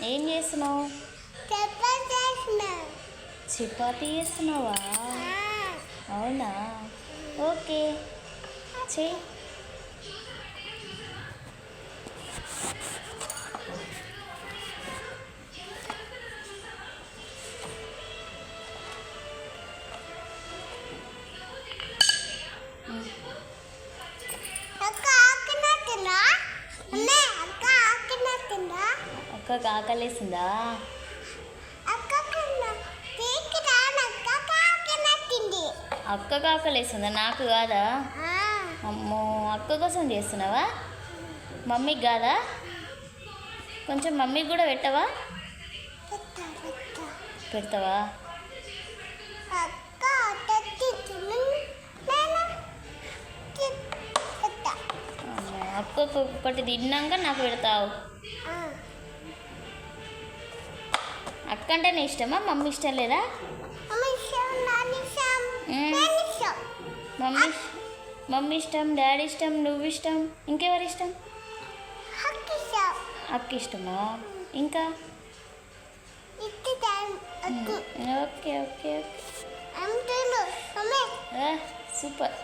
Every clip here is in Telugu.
ఏం చేస్తున్నావు? చపాతీ చేస్తున్నావా? అవునా, ఓకే చెయ్యి. అక్కకి ఆకలేసిందా? అక్కకి ఆకలేసిందా? నాకు కాదా? అమ్మో, అక్క కోసం చేస్తున్నావా? మమ్మీకి కాదా? కొంచెం మమ్మీకి కూడా పెట్టవా? పెడతావా? అక్క ఒకటి తిన్నాక నాకు పెడతావు. అక్క అంటే నీ ఇష్టమా? మమ్మీ ఇష్టం లేదా? మమ్మీ ఇష్టం, డాడీ ఇష్టం, నువ్వు ఇష్టం, ఇంకెవరి ఇష్టం? అక్క ఇష్టమా? ఇంకా ఓకే ఓకే సూపర్.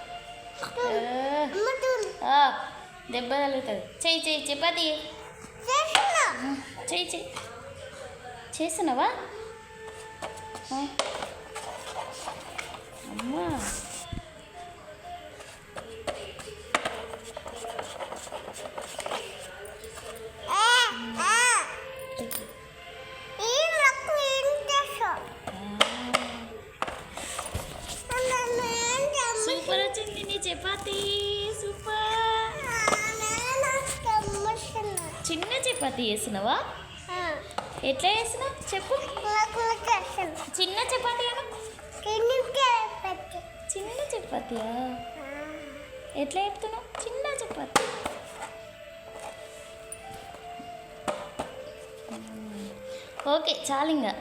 దెబ్బ తగులుతుంది. చెయ్యి చెయ్యి, చపాతీ చెయ్యి చెయ్యి. చేస్తున్నావా? అమ్మా, సూపర్ వచ్చింది నీ చపాతీ, సూపర్. చిన్న చపాతీ చేస్తున్నావా? ఎట్లా చేస్తున్నావు చెప్పు. చిన్న చపాతీ అను. చిన్న చపాతీయా? ఎట్లా చెప్తున్నావు? చిన్న చపాతీ. ఓకే చాలు ఇంకా.